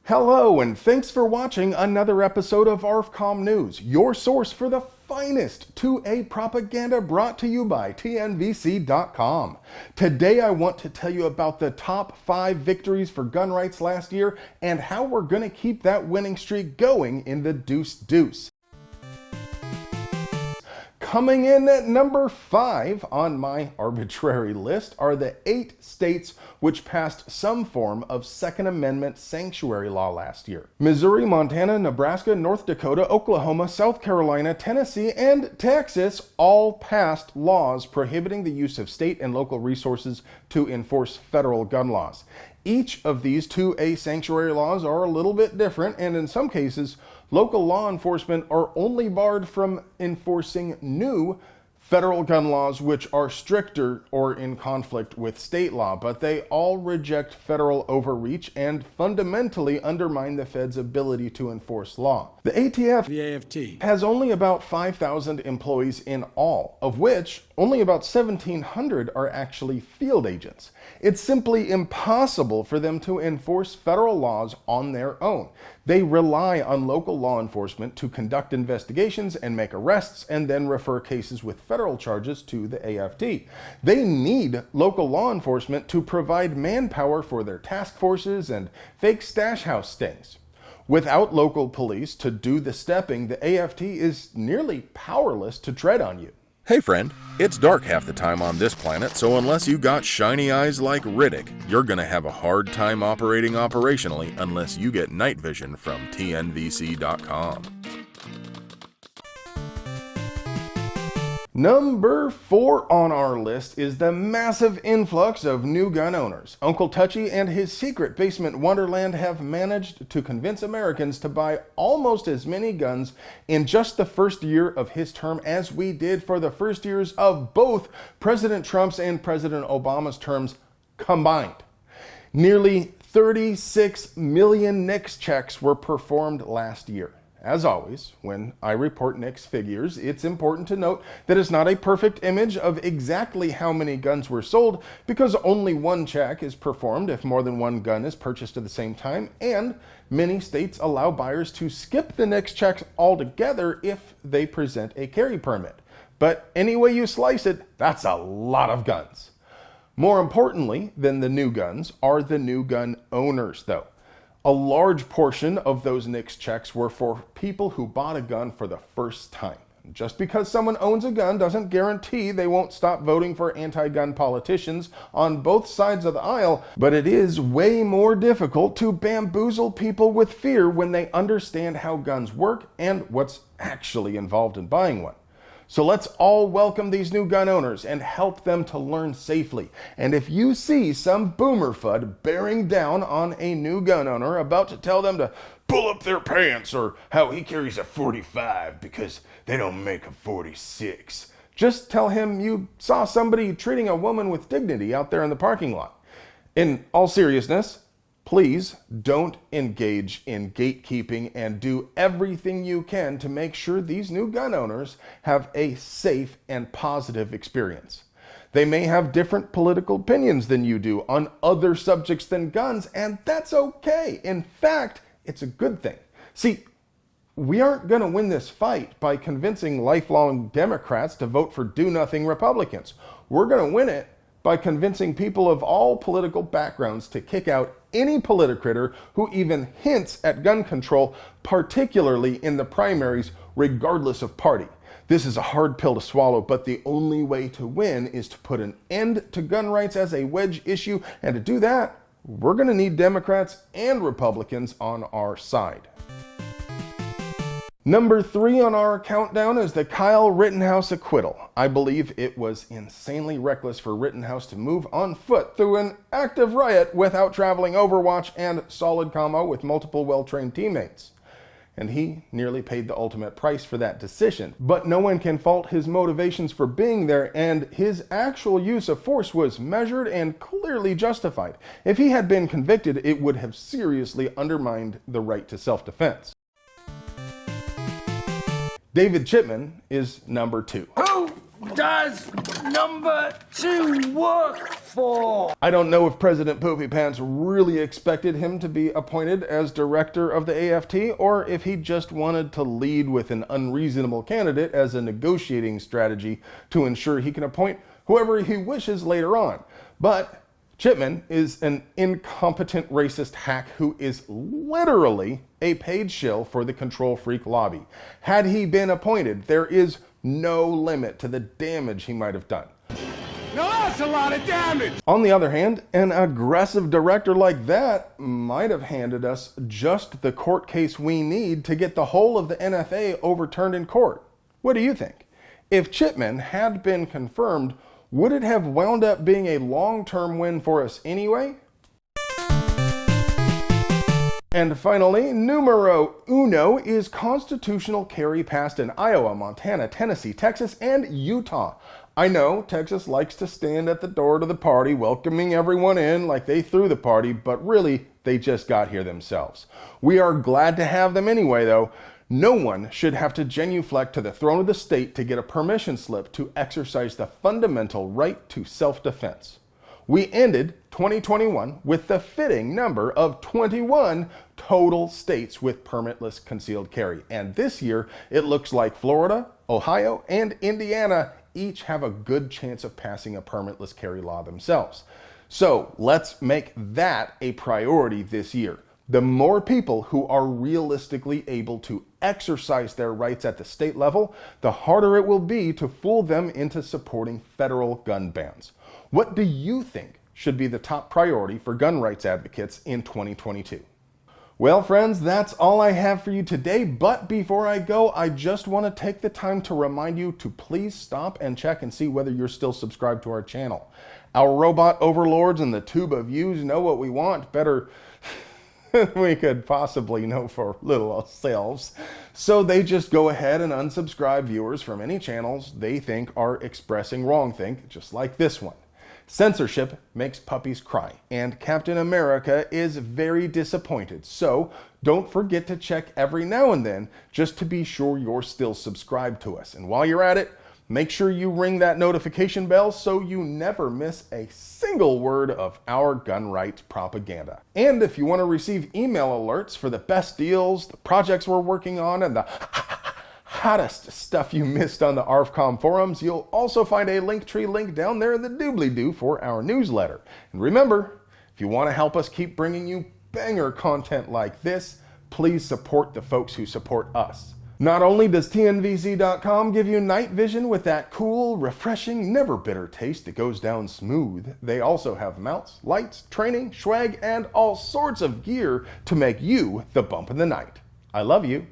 Hello, and thanks for watching another episode of ARFCOM News, your source for the finest 2A propaganda brought to you by TNVC.com. Today I want to tell you about the top 5 victories for gun rights last year and how we're going to keep that winning streak going in the deuce-deuce. Coming in at number 5 on my arbitrary list are the 8 states which passed some form of Second Amendment sanctuary law last year. Missouri, Montana, Nebraska, North Dakota, Oklahoma, South Carolina, Tennessee, and Texas all passed laws prohibiting the use of state and local resources to enforce federal gun laws. Each of these 2A sanctuary laws are a little bit different, and in some cases, local law enforcement are only barred from enforcing new federal gun laws which are stricter or in conflict with state law, but they all reject federal overreach and fundamentally undermine the Fed's ability to enforce law. The ATF has only about 5,000 employees in all, of which only about 1,700 are actually field agents. It's simply impossible for them to enforce federal laws on their own. They rely on local law enforcement to conduct investigations and make arrests and then refer cases with federal charges to the AFT. They need local law enforcement to provide manpower for their task forces and fake stash house stings. Without local police to do the stepping, the AFT is nearly powerless to tread on you. Hey friend, it's dark half the time on this planet, so unless you got shiny eyes like Riddick, you're gonna have a hard time operating operationally unless you get night vision from TNVC.com. Number 4 on our list is the massive influx of new gun owners. Uncle Touchy and his secret basement wonderland have managed to convince Americans to buy almost as many guns in just the first year of his term as we did for the first years of both President Trump's and President Obama's terms combined. Nearly 36 million NICS checks were performed last year. As always, when I report NICS figures, it's important to note that it's not a perfect image of exactly how many guns were sold, because only one check is performed if more than one gun is purchased at the same time, and many states allow buyers to skip the NICS checks altogether if they present a carry permit. But any way you slice it, that's a lot of guns. More importantly than the new guns are the new gun owners, though. A large portion of those NICS checks were for people who bought a gun for the first time. Just because someone owns a gun doesn't guarantee they won't stop voting for anti-gun politicians on both sides of the aisle, but it is way more difficult to bamboozle people with fear when they understand how guns work and what's actually involved in buying one. So let's all welcome these new gun owners and help them to learn safely. And if you see some boomer FUD bearing down on a new gun owner about to tell them to pull up their pants or how he carries a 45 because they don't make a 46, just tell him you saw somebody treating a woman with dignity out there in the parking lot. In all seriousness, please don't engage in gatekeeping and do everything you can to make sure these new gun owners have a safe and positive experience. They may have different political opinions than you do on other subjects than guns, and that's okay. In fact, it's a good thing. See, we aren't going to win this fight by convincing lifelong Democrats to vote for do-nothing Republicans. We're going to win it by convincing people of all political backgrounds to kick out any politicritter who even hints at gun control, particularly in the primaries, regardless of party. This is a hard pill to swallow, but the only way to win is to put an end to gun rights as a wedge issue, and to do that, we're going to need Democrats and Republicans on our side. Number 3 on our countdown is the Kyle Rittenhouse acquittal. I believe it was insanely reckless for Rittenhouse to move on foot through an active riot without traveling Overwatch and solid combo with multiple well-trained teammates. And he nearly paid the ultimate price for that decision. But no one can fault his motivations for being there, and his actual use of force was measured and clearly justified. If he had been convicted, it would have seriously undermined the right to self-defense. David Chipman is number 2. Who does number 2 work fool. I don't know if President Poopy Pants really expected him to be appointed as director of the AFT, or if he just wanted to lead with an unreasonable candidate as a negotiating strategy to ensure he can appoint whoever he wishes later on. But Chipman is an incompetent racist hack who is literally a paid shill for the control freak lobby. Had he been appointed, there is no limit to the damage he might have done. Now that's a lot of damage. On the other hand, an aggressive director like that might have handed us just the court case we need to get the whole of the NFA overturned in court. What do you think? If Chipman had been confirmed, would it have wound up being a long-term win for us anyway? And finally, numero uno is constitutional carry passed in Iowa, Montana, Tennessee, Texas, and Utah. I know Texas likes to stand at the door to the party, welcoming everyone in like they threw the party, but really, they just got here themselves. We are glad to have them anyway, though. No one should have to genuflect to the throne of the state to get a permission slip to exercise the fundamental right to self-defense. We ended 2021 with the fitting number of 21 total states with permitless concealed carry. And this year, it looks like Florida, Ohio, and Indiana each have a good chance of passing a permitless carry law themselves. So let's make that a priority this year. The more people who are realistically able to exercise their rights at the state level, the harder it will be to fool them into supporting federal gun bans. What do you think should be the top priority for gun rights advocates in 2022? Well, friends, that's all I have for you today. But before I go, I just want to take the time to remind you to please stop and check and see whether you're still subscribed to our channel. Our robot overlords and the tube of yous know what we want better we could possibly know for little ourselves. So they just go ahead and unsubscribe viewers from any channels they think are expressing wrongthink, just like this one. Censorship makes puppies cry, and Captain America is very disappointed. So don't forget to check every now and then just to be sure you're still subscribed to us. And while you're at it, make sure you ring that notification bell so you never miss a single word of our gun rights propaganda. And if you want to receive email alerts for the best deals, the projects we're working on, and the hottest stuff you missed on the ARFCOM forums, you'll also find a Linktree link down there in the doobly-doo for our newsletter. And remember, if you want to help us keep bringing you banger content like this, please support the folks who support us. Not only does TNVC.com give you night vision with that cool, refreshing, never bitter taste that goes down smooth, they also have mounts, lights, training, swag, and all sorts of gear to make you the bump in the night. I love you.